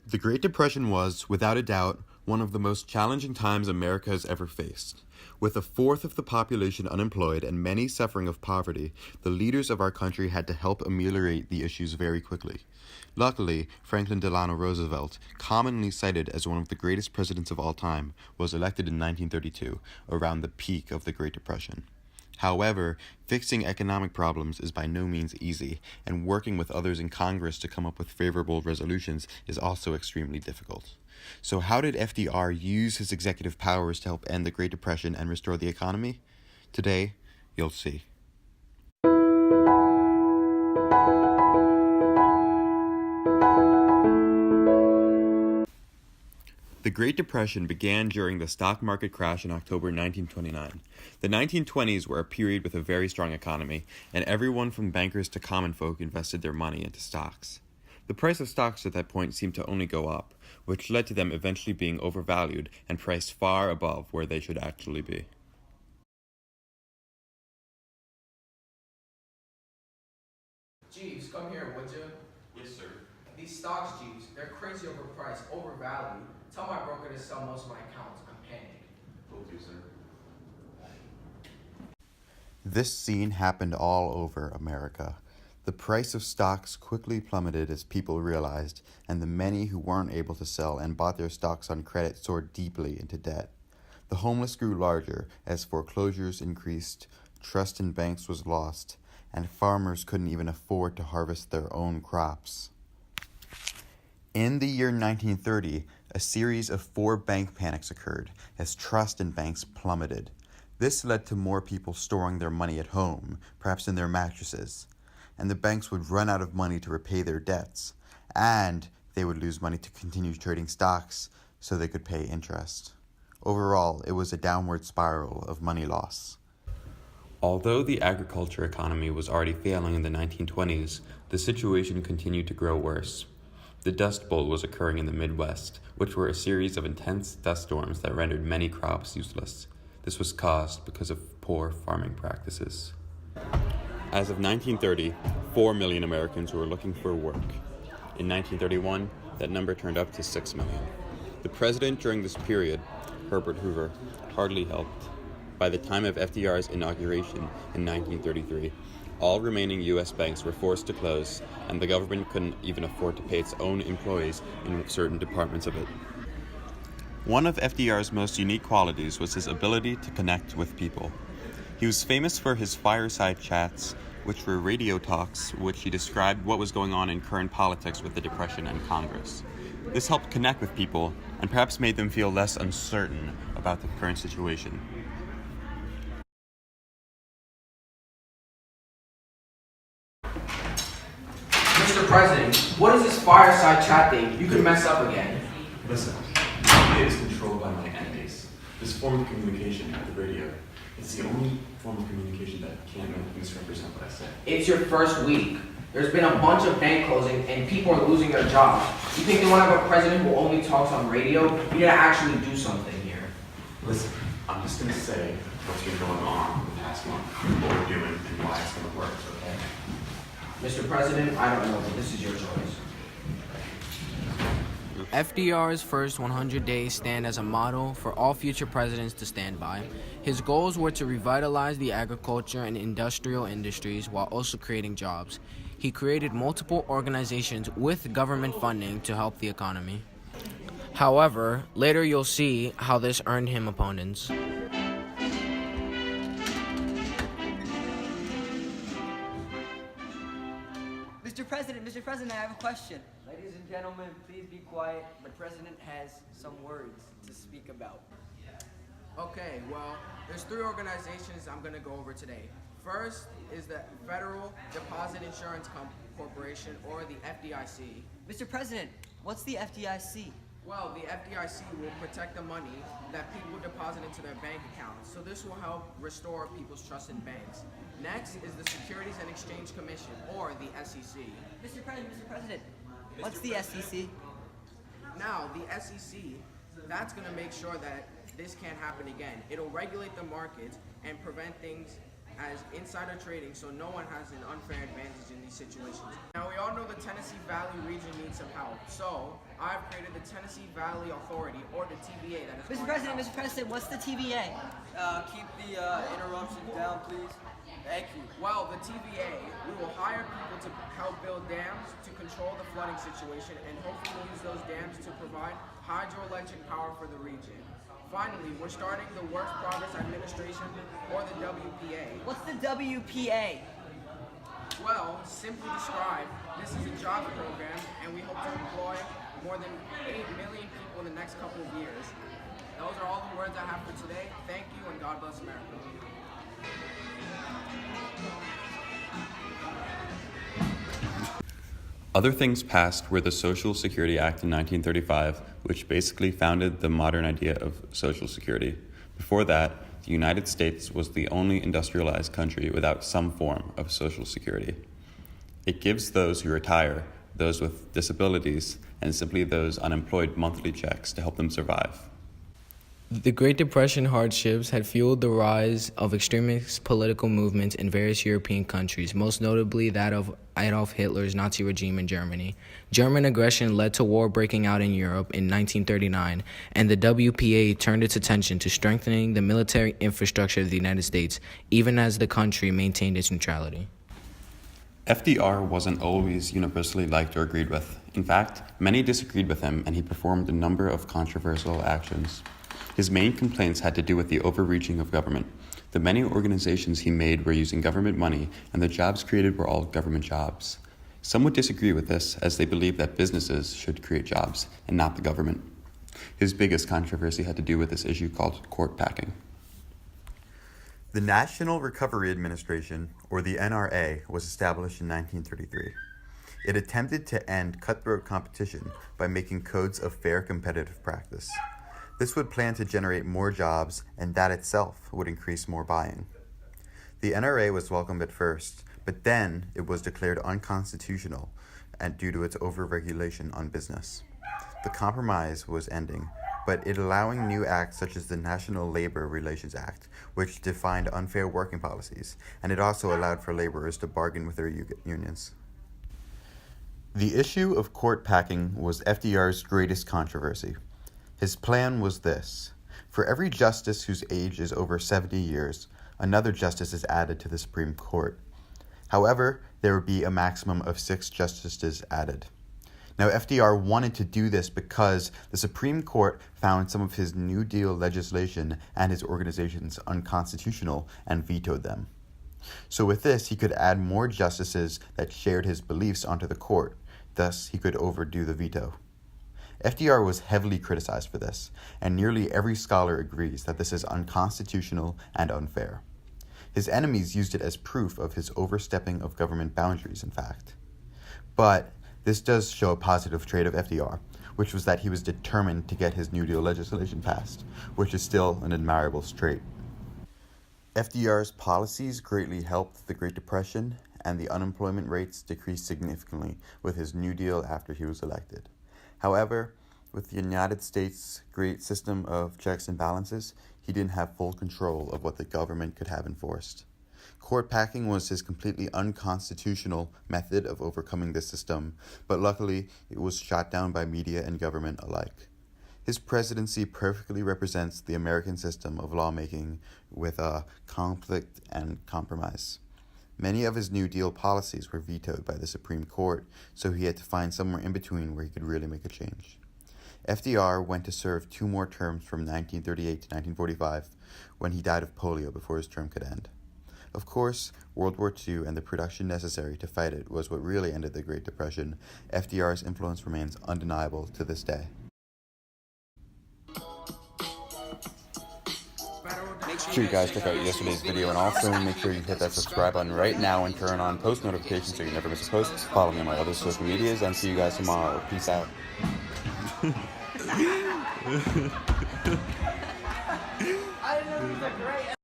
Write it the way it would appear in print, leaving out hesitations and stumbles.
The Great Depression was, without a doubt, one of the most challenging times America has ever faced. With a fourth of the population unemployed and many suffering of poverty, the leaders of our country had to help ameliorate the issues very quickly. Luckily, Franklin Delano Roosevelt, commonly cited as one of the greatest presidents of all time, was elected in 1932, around the peak of the Great Depression. However, fixing economic problems is by no means easy, and working with others in Congress to come up with favorable resolutions is also extremely difficult. So how did FDR use his executive powers to help end the Great Depression and restore the economy? Today, you'll see. The Great Depression began during the stock market crash in October 1929. The 1920s were a period with a very strong economy, and everyone from bankers to common folk invested their money into stocks. The price of stocks at that point seemed to only go up, which led to them eventually being overvalued and priced far above where they should actually be. Jeeves, come here, would you? Yes, sir. These stocks, Jeeves, they're crazy overpriced, overvalued. Tell my broker to sell most of my accounts. I'm panicked. Will do, sir. This scene happened all over America. The price of stocks quickly plummeted as people realized, and the many who weren't able to sell and bought their stocks on credit soared deeply into debt. The homeless grew larger as foreclosures increased, trust in banks was lost, and farmers couldn't even afford to harvest their own crops. In the year 1930, a series of 4 bank panics occurred as trust in banks plummeted. This led to more people storing their money at home, perhaps in their mattresses, and the banks would run out of money to repay their debts, and they would lose money to continue trading stocks so they could pay interest. Overall, it was a downward spiral of money loss. Although the agriculture economy was already failing in the 1920s, the situation continued to grow worse. The Dust Bowl was occurring in the Midwest, which were a series of intense dust storms that rendered many crops useless. This was caused because of poor farming practices. As of 1930, 4 million Americans were looking for work. In 1931, that number turned up to 6 million. The president during this period, Herbert Hoover, hardly helped. By the time of FDR's inauguration in 1933, all remaining U.S. banks were forced to close, and the government couldn't even afford to pay its own employees in certain departments of it. One of FDR's most unique qualities was his ability to connect with people. He was famous for his fireside chats, which were radio talks which he described what was going on in current politics with the Depression and Congress. This helped connect with people and perhaps made them feel less uncertain about the current situation. Mr. President, what is this fireside chat thing? You could mess up again. Listen, media is controlled by my enemies. This form of communication, the radio, it's the only form of communication that can't misrepresent what I say. It's your first week. There's been a bunch of bank closing and people are losing their jobs. You think they want to have a president who only talks on radio? You need to actually do something here. Listen, I'm just going to say what's been going on the past month, what we're doing, and why it's going to work, okay? Mr. President, I don't know, but this is your choice. FDR's first 100 days stand as a model for all future presidents to stand by. His goals were to revitalize the agriculture and industrial industries while also creating jobs. He created multiple organizations with government funding to help the economy. However, later you'll see how this earned him opponents. Mr. President, I have a question. Ladies and gentlemen, please be quiet. The president has some words to speak about. Okay, well, there's 3 organizations I'm going to go over today. First is the Federal Deposit Insurance Corporation, or the FDIC. Mr. President, what's the FDIC? Well, the FDIC will protect the money that people deposit into their bank accounts, so this will help restore people's trust in banks. Next is the Securities and Exchange Commission, or the SEC. Mr. President, what's the SEC? Now, the SEC, that's going to make sure that this can't happen again. It'll regulate the markets and prevent things as insider trading so no one has an unfair advantage in these situations. Now, we all know the Tennessee Valley region needs some help, so I've created the Tennessee Valley Authority, or the TVA, that is Mr. President, what's the TVA? Keep the interruption down, please. Thank you. Well, the TVA, we will hire people to help build dams to control the flooding situation and hopefully use those dams to provide hydroelectric power for the region. Finally, we're starting the Works Progress Administration, or the WPA. What's the WPA? Well, simply described, this is a jobs program, and we hope to employ more than 8 million people in the next couple of years. Those are all the words I have for today. Thank you, and God bless America. Other things passed were the Social Security Act in 1935, which basically founded the modern idea of Social Security. Before that, the United States was the only industrialized country without some form of Social Security. It gives those who retire, those with disabilities, and simply those unemployed monthly checks to help them survive. The Great Depression hardships had fueled the rise of extremist political movements in various European countries, most notably that of Adolf Hitler's Nazi regime in Germany. German aggression led to war breaking out in Europe in 1939, and the WPA turned its attention to strengthening the military infrastructure of the United States, even as the country maintained its neutrality. FDR wasn't always universally liked or agreed with. In fact, many disagreed with him, and he performed a number of controversial actions. His main complaints had to do with the overreaching of government. The many organizations he made were using government money, and the jobs created were all government jobs. Some would disagree with this, as they believed that businesses should create jobs, and not the government. His biggest controversy had to do with this issue called court packing. The National Recovery Administration, or the NRA, was established in 1933. It attempted to end cutthroat competition by making codes of fair competitive practice. This would plan to generate more jobs, and that itself would increase more buying. The NRA was welcomed at first, but then it was declared unconstitutional and due to its overregulation on business. The compromise was ending, but it allowing new acts such as the National Labor Relations Act, which defined unfair working policies, and it also allowed for laborers to bargain with their unions. The issue of court packing was FDR's greatest controversy. His plan was this: for every justice whose age is over 70 years, another justice is added to the Supreme Court. However, there would be a maximum of 6 justices added. Now, FDR wanted to do this because the Supreme Court found some of his New Deal legislation and his organizations unconstitutional and vetoed them. So with this, he could add more justices that shared his beliefs onto the court. Thus, he could overdo the veto. FDR was heavily criticized for this, and nearly every scholar agrees that this is unconstitutional and unfair. His enemies used it as proof of his overstepping of government boundaries, in fact. But this does show a positive trait of FDR, which was that he was determined to get his New Deal legislation passed, which is still an admirable trait. FDR's policies greatly helped the Great Depression, and the unemployment rates decreased significantly with his New Deal after he was elected. However, with the United States' great system of checks and balances, he didn't have full control of what the government could have enforced. Court packing was his completely unconstitutional method of overcoming this system, but luckily it was shot down by media and government alike. His presidency perfectly represents the American system of lawmaking with conflict and compromise. Many of his New Deal policies were vetoed by the Supreme Court, so he had to find somewhere in between where he could really make a change. FDR went to serve 2 more terms from 1938 to 1945, when he died of polio before his term could end. Of course, World War II and the production necessary to fight it was what really ended the Great Depression. FDR's influence remains undeniable to this day. Make sure you guys check out yesterday's video, and also make sure you hit that subscribe button right now and turn on post notifications so you never miss a post. Follow me on my other social medias, and see you guys tomorrow. Peace out. I didn't know he was a great